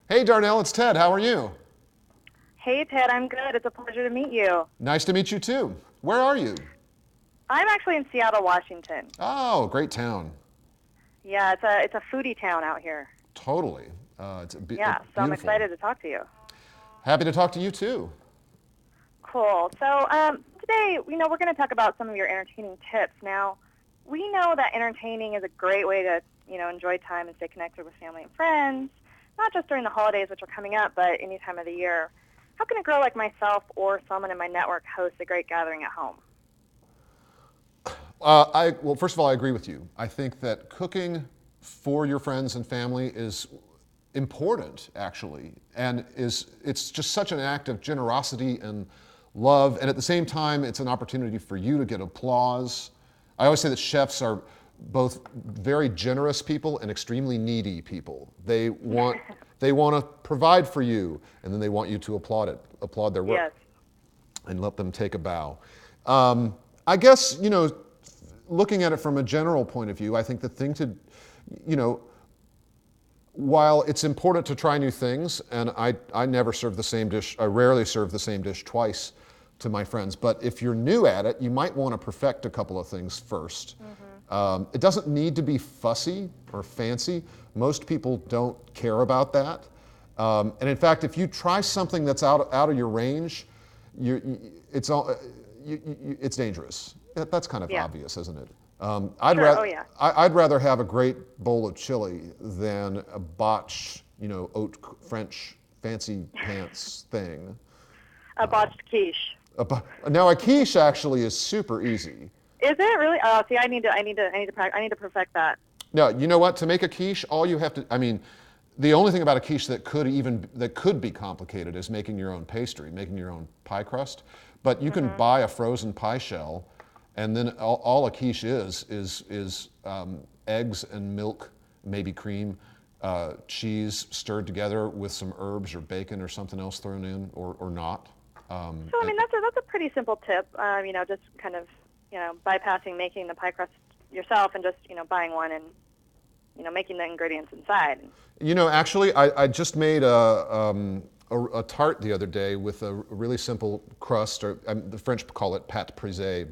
Hey Darnell, it's Ted. How are you? Hey Ted, I'm good. It's a pleasure to meet you. Nice to meet you too. Where are you? I'm actually in Seattle, Washington. Oh, great town. Yeah, it's a foodie town out here. Totally. It's Yeah, so I'm beautiful. excited to talk to you. Happy to talk to you too. Cool. So today, we're going to talk about some of your entertaining tips. Now, we know that entertaining is a great way to, enjoy time and stay connected with family and friends, not just during the holidays, which are coming up, but any time of the year. How can a girl like myself or someone in my network host a great gathering at home? Well, first of all, I agree with you. I think that cooking for your friends and family is important, actually, and it's just such an act of generosity and love, and at the same time, it's an opportunity for you to get applause. I always say that chefs are both very generous people and extremely needy people. They want to provide for you, and then they want you to applaud their Yes. work, and let them take a bow. I guess, looking at it from a general point of view, I think the thing to, you know, while it's important to try new things, and I never serve the same dish, I rarely serve the same dish twice to my friends, but if you're new at it, you might want to perfect a couple of things first. Mhm. It doesn't need to be fussy or fancy. Most people don't care about that. And in fact, if you try something that's out of your range, it's it's dangerous. That's kind of Yeah. obvious, isn't it? Sure. Oh yeah. I'd rather have a great bowl of chili than a botched, French fancy pants thing. A botched quiche. Now a quiche actually is super easy. Is it really? Oh, see, I need to perfect that. Now, you know what? To make a quiche, all you have to, I mean, the only thing about a quiche that could be complicated is making your own pastry, making your own pie crust. But you can Mhm. buy a frozen pie shell, and then all a quiche is eggs and milk, maybe cream, cheese stirred together with some herbs or bacon or something else thrown in, or not. So I mean, that's a pretty simple tip. Just kind of bypassing making the pie crust yourself and just buying one and making the ingredients inside. Actually, I just made a tart the other day with a really simple crust, or the French call it pâte brisée,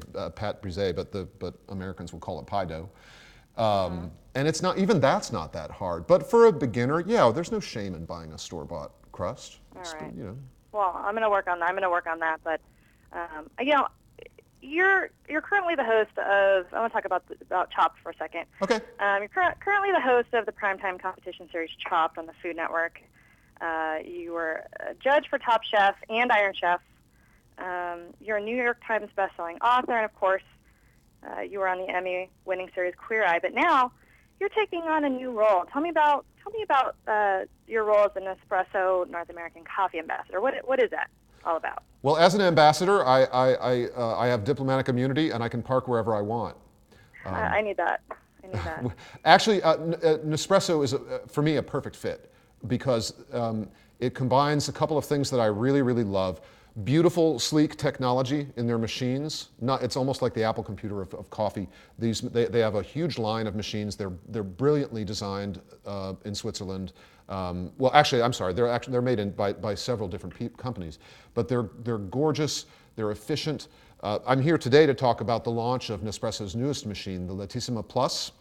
but Americans will call it pie dough. Mhm. And it's not even that's not that hard. But for a beginner, yeah, there's no shame in buying a store-bought crust. All right. You know. Well, I'm gonna work on that. I'm gonna work on that. But you're currently the host of. I want to talk about Chopped for a second. Okay. Currently the host of the primetime competition series Chopped on the Food Network. You were a judge for Top Chef and Iron Chef. You're a New York Times bestselling author, and of course, you were on the Emmy-winning series Queer Eye. But now you're taking on a new role. Tell me about your role as an Nespresso North American Coffee Ambassador. What is that all about? Well, as an ambassador, I have diplomatic immunity and I can park wherever I want. I need that. I need that. Actually, Nespresso is, for me, a perfect fit because it combines a couple of things that I really, really love. Beautiful, sleek technology in their machines. It's almost like the Apple computer of coffee. They have a huge line of machines. They're brilliantly designed in Switzerland. Well, actually, I'm sorry. They're made by several different companies, but they're gorgeous. They're efficient. I'm here today to talk about the launch of Nespresso's newest machine, the Latissima Plus.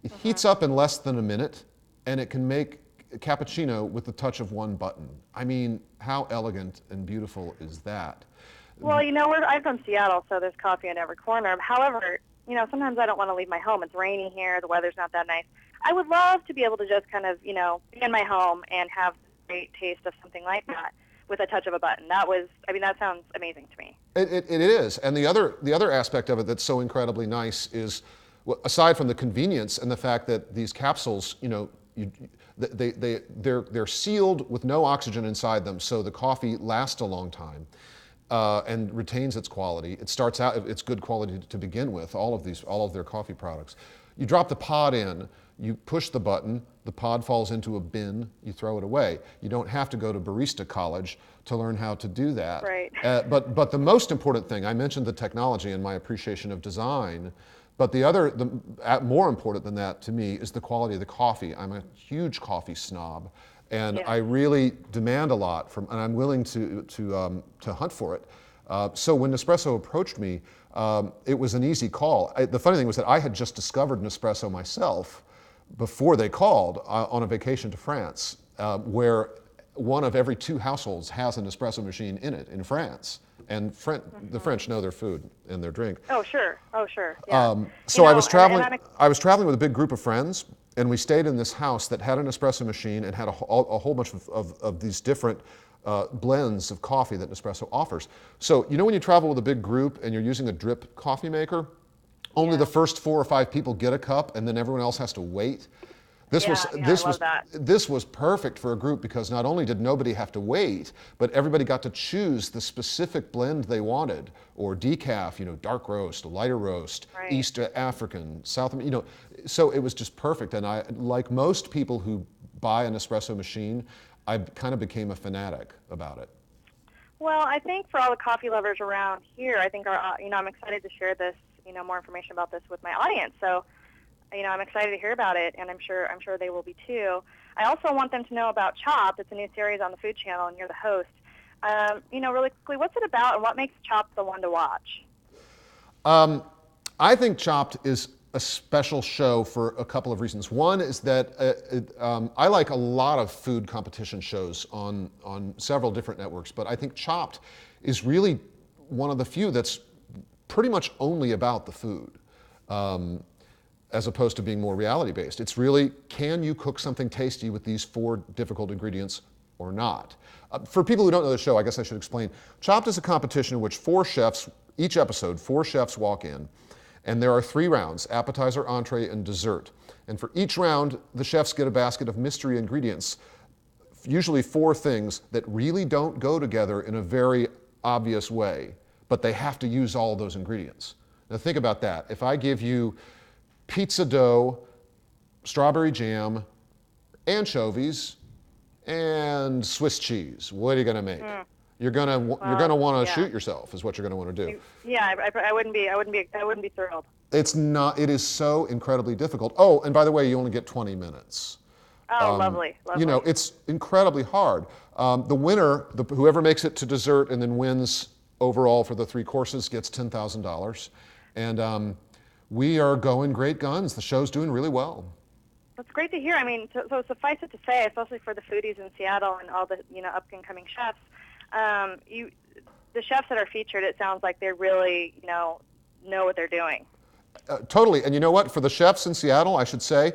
It heats Mhm. up in less than a minute, and it can make a cappuccino with the touch of one button. I mean, how elegant and beautiful is that? Well, I'm from Seattle, so there's coffee in every corner. However, sometimes I don't want to leave my home. It's rainy here. The weather's not that nice. I would love to be able to just kind of, be in my home and have a great taste of something like that with a touch of a button. That sounds amazing to me. It is, and the other aspect of it that's so incredibly nice is, well, aside from the convenience and the fact that these capsules, they're sealed with no oxygen inside them, so the coffee lasts a long time and retains its quality. It starts out it's good quality to begin with. All of their coffee products. You drop the pod in, you push the button, the pod falls into a bin, you throw it away. You don't have to go to barista college to learn how to do that. Right. But the most important thing, I mentioned the technology and my appreciation of design. But more important than that to me is the quality of the coffee. I'm a huge coffee snob, and Yeah. I really demand a lot from, and I'm willing to hunt for it. So when Nespresso approached me, it was an easy call. The funny thing was that I had just discovered Nespresso myself before they called on a vacation to France, where one of every 2 households has an espresso machine in it in France. And the French know their food and their drink. Oh, sure. Oh, sure. Yeah. So I was traveling. and I was traveling with a big group of friends, and we stayed in this house that had an espresso machine and had a whole bunch of these different blends of coffee that Nespresso offers. So you know when you travel with a big group and you're using a drip coffee maker, only the first 4 or 5 people get a cup, and then everyone else has to wait. This was perfect for a group because not only did nobody have to wait, but everybody got to choose the specific blend they wanted, or decaf, dark roast, lighter roast, Right. East African, South, so it was just perfect. And I, like most people who buy an espresso machine, I kind of became a fanatic about it. Well, I think for all the coffee lovers around here, I think I'm excited to share this, more information about this with my audience. So, I'm excited to hear about it, and I'm sure they will be too. I also want them to know about Chopped. It's a new series on the Food Channel, and you're the host. Really quickly, what's it about, and what makes Chopped the one to watch? I think Chopped is a special show for a couple of reasons. One is that I like a lot of food competition shows on several different networks, but I think Chopped is really one of the few that's pretty much only about the food, as opposed to being more reality-based. It's really, can you cook something tasty with these 4 difficult ingredients or not? For people who don't know the show, I guess I should explain. Chopped is a competition in which 4 chefs, each episode, 4 chefs walk in, and there are 3 rounds: appetizer, entree, and dessert. And for each round, the chefs get a basket of mystery ingredients, usually 4 things that really don't go together in a very obvious way, but they have to use all of those ingredients. Now think about that. If I give you pizza dough, strawberry jam, anchovies, and Swiss cheese, what are you going to make? You're going to want to shoot yourself, is what you're going to want to do. Yeah, I wouldn't be thrilled. It's not. It is so incredibly difficult. Oh, and by the way, you only get 20 minutes. Oh, lovely. It's incredibly hard. The winner, whoever makes it to dessert and then wins overall for the 3 courses, gets $10,000. And we are going great guns. The show's doing really well. That's great to hear. I mean, so suffice it to say, especially for the foodies in Seattle and all the up and coming chefs, the chefs that are featured, it sounds like they really know what they're doing. Totally. And you know what? For the chefs in Seattle, I should say,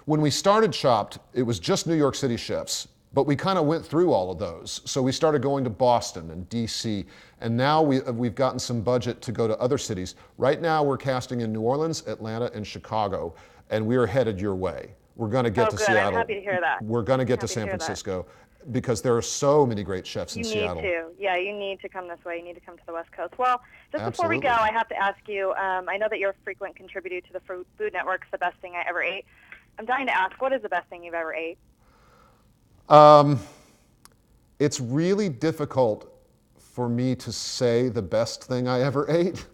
when we started Chopped, it was just New York City chefs. But we kind of went through all of those. So we started going to Boston and DC, and now we've gotten some budget to go to other cities. Right now we're casting in New Orleans, Atlanta, and Chicago, and we are headed your way. We're going to get to Seattle. I'm happy to hear that. We're going to get to San Francisco because there are so many great chefs in Seattle. You need to. Yeah, you need to come this way. You need to come to the West Coast. Well, just before we go, I have to ask you, I know that you're a frequent contributor to the Food Network's The Best Thing I Ever Ate. I'm dying to ask, what is the best thing you've ever ate? It's really difficult for me to say the best thing I ever ate.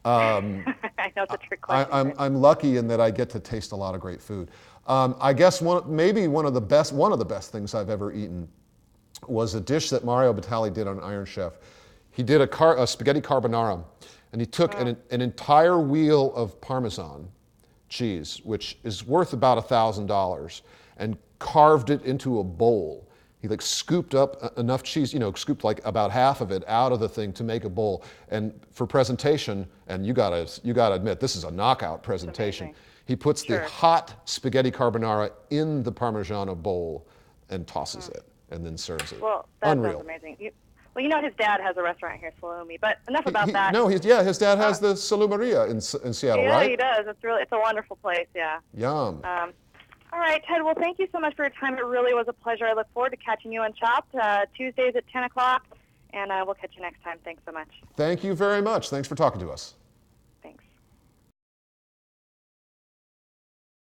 I know it's a trick question. I'm lucky in that I get to taste a lot of great food. I guess one of the best things I've ever eaten was a dish that Mario Batali did on Iron Chef. He did a spaghetti carbonara, and he took an entire wheel of Parmesan cheese, which is worth about $1,000, and carved it into a bowl. He scooped up enough cheese, scooped like about half of it out of the thing to make a bowl. And for presentation, and you gotta admit, this is a knockout presentation. He puts the hot spaghetti carbonara in the Parmigiano bowl and tosses it, and then serves it. Well, that sounds amazing. His dad has a restaurant here, Salumi. But enough about that. No, his dad has the Salumeria in Seattle, right? Yeah, he does. It's a wonderful place. Yeah. Yum. All right, Ted. Well, thank you so much for your time. It really was a pleasure. I look forward to catching you on Chopped Tuesdays at 10 o'clock, and we'll catch you next time. Thanks so much. Thank you very much. Thanks for talking to us.